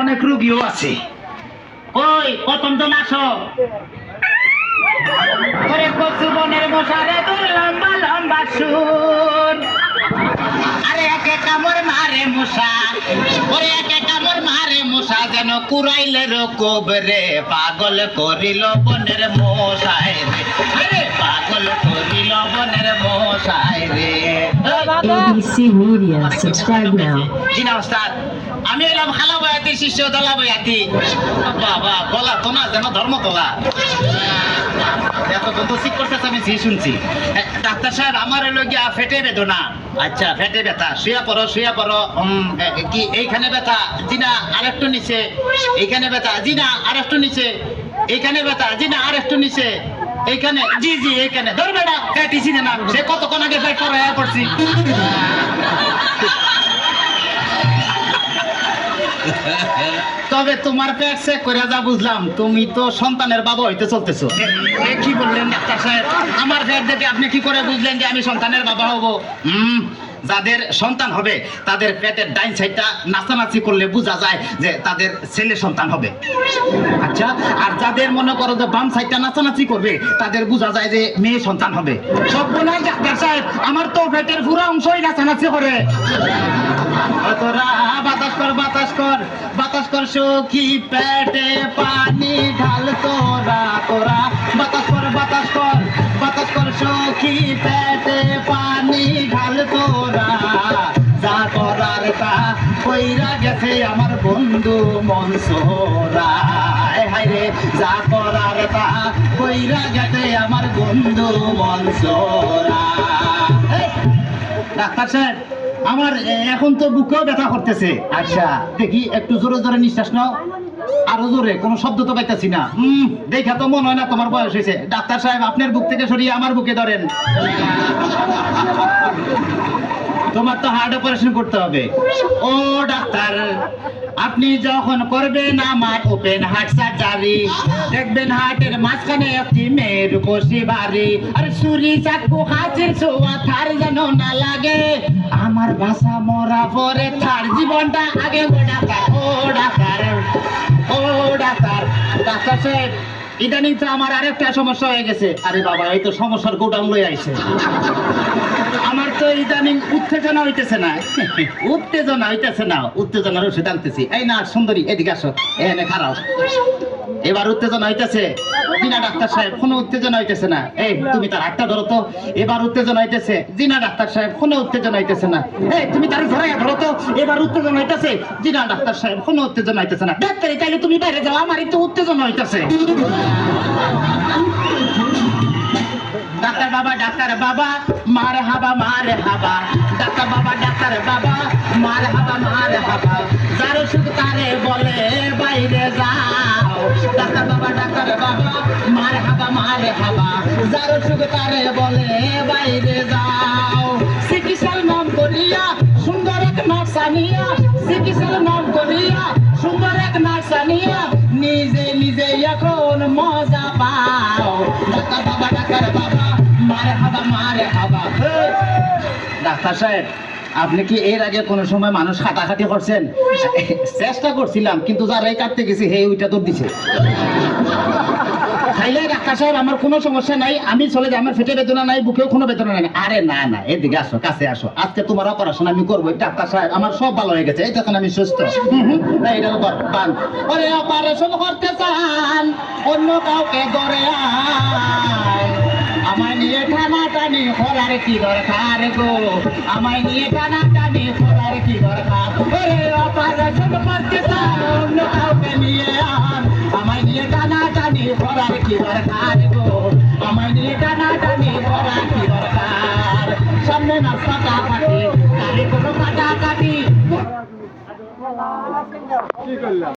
অনেক রোগীও আছে। ওই প্রথম তো নাশো ওরে কচু বনের মশারে তোর লম্বা লম্বা শুন, আরে একে কামড় মারে মশা, ওরে একে কামড় মারে মশা যেন কুড়াইলে রকবরে, পাগল করিল বনের মশায় রে, আরে পাগল করিল বনের মশায় রে। ABC Media, subscribe now. জি নমস্কার, আমি এলাম খালা বয়াতি শিষ্য দলা বয়াতি। বাবা বলা তো না যেন ধর্মতলা, এতক্ষণ তো ঠিক করতেছে আমি জি শুনছি। ডাক্তার সাহেব আমার হলো গিয়া ফেটে বেদনা। আচ্ছা ফেটে ব্যথা, শুয়া পড়ো শুয়া পড়ো। কি এইখানে ব্যথা? জি না আরেকটু নিচে। এইখানে ব্যথা? জি না আরেকটু নিচে। এইখানে ব্যথা? জি না আরেকটু নিচে। এইখানে? জি জি এইখানে। ধরবে না ফেটিছি না, সে কতক্ষণ আগে পেট পড়াইয়া পড়ছি। তবে তোমার পেট চেক করে যা বুঝলাম তুমি তো সন্তানের বাবা হইতে চলতেছো। কি বললেন ডাক্তার সাহেব? আমার পেট দেখে আপনি কি করে বুঝলেন যে আমি সন্তানের বাবা হব? যাদের সন্তান হবে তাদের পেটের ডাইন সাইডটা নাচানাচি করলে বোঝা যায় যে তাদের ছেলে সন্তান হবে। আচ্ছা, আর যাদের মনে করো যে বাম সাইডটা নাচানাচি করবে তাদের বোঝা যায় যে মেয়ে সন্তান হবে। সব বলাই ডাক্তার সাহেব, আমার তো পেটের পুরো অংশই নাচানাচি করে। তোরা বাতাস কর বাতাস কর বাতাস কর সখী, পেটে পানি ঢাল তোরা, তোরা বাতাস কর বাতাস কর বাতাস কর সখী, পেটে পানি ঢাল তোরা, যা করার তা কইরা গেছে আমার বন্ধু মনসুরা, হায় রে যা করার তা কইরা গেছে আমার বন্ধু মনসুরা। ডাক্তার সাহেব আমার এখন তো বুকেও ব্যথা করতেছে। আচ্ছা দেখি একটু জোরে জোরে নিঃশ্বাস নাও, আরো জোরে, কোনো শব্দ তো পাইতেছি না। দেখা তো মনে হয় না তোমার বয়স হয়েছে। ডাক্তার সাহেব আপনার বুক থেকে সরিয়ে আমার বুকে ধরেন। তোমার তো হার্ট অপারেশন করতে হবে। ও ডাক্তার, আপনি যখন করবেন আমার ওপেন হার্ট সার্জারি, দেখবেন হার্টের মাঝখানে একটি মেয়ের বসি বাড়ি, আর ছুরি চাকু হাতের ছোঁয়া থার যেন না লাগে, আমার বাসা মরা পরে তার জীবনটা আগে। ও ডাক্তার ও ডাক্তার ও ডাক্তার। ডাক্তার সাহেব ইদানিং তো আমার আরেকটা সমস্যা হয়ে গেছে। আরে বাবা এই তো সমস্যার গোডাউন লই আইছে। আমার তো ইদানিং উত্তেজনা হইতেছে না, উত্তেজনা হইতেছে না, উত্তেজনার ওষুধ আনতেছি। এই না সুন্দরী এদিকে আসো, এখানে খারাপ। এবার উত্তেজনা হইতেছে? জিনা ডাক্তার সাহেব কোনো উত্তেজনা হইতেছে না। এই তুমি তার হাতটা ধরো তো। এবার উত্তেজনা হইতেছে? জিনা ডাক্তার সাহেব কোনো উত্তেজনা হইতেছে না। এই তুমি তার ধরাইয়া ধরো তো। এবার উত্তেজনা হইতেছে? জিনা ডাক্তার সাহেব কোনো উত্তেজনা হইতেছে না। ডাক্তারি তাইলে তুমি বাইরে যাও, আমার একটু উত্তেজনা হইতেছে। ডাক্তার বাবা ডাক্তার বাবা মার হাবা মার হাবা, ডাক্তার বাবা ডাক্তার বাবা মার হাবা মার হাবা, যার ওষুধ তারে বলে বাইরে যাও। ডাক্তার বাবা ডাক্তার বাবা মার হাবা মার হাবা, যার ওষুধ তারে বলে বাইরে যাও। চিকিৎসার নাম করিয়া সুন্দর এক নার্সানিয়া, চিকিৎসার নাম করিয়া সুন্দর এক নার্সানিয়া, নিজে নিজে এখন মজা পাও। ডাক্তার বাবা ডাক্তার বাবা মারে হাবা মারে হাবা। ডাক্তার সাহেব আপনি কি এর আগে কোনো সময় মানুষ খাটাখাটি করছেন? চেষ্টা করছিলাম কিন্তু যারাই কাটতে গেছি হে ওইটা তোর দিছে। তাইলে ডাক্তার সাহেব আমার কোনো সমস্যা নাই, আমি চলে যাই, আমার পেটে বেদনা নাই, বুকেও কোনো বেদনা নাই। আরে না না এদিকে আসো, কাছে আসো, আজকে তোমার অপারেশন আমি করবো। ডাক্তার সাহেব আমার সব ভালো হয়ে গেছে, এই তখন আমি সুস্থ। এটা বান ওরে অপারেশন করতে চান অন্য কাউকে ধরে আয়, আমায় নিয়ে টানাটানি করার কি দরকার গো, আমায় নিয়ে টানাটানি করার কি দরকার? ওরে অপারেশন করতে চান অন্য কাউকে নিয়ে আন, আমায় নিয়ে টানাটানি করার কি দরকার গো, আমায় নিয়ে টানাটানি করার কি দরকার? সামনে না কাটা কাটি, তারে কোনো কাটা কাটি।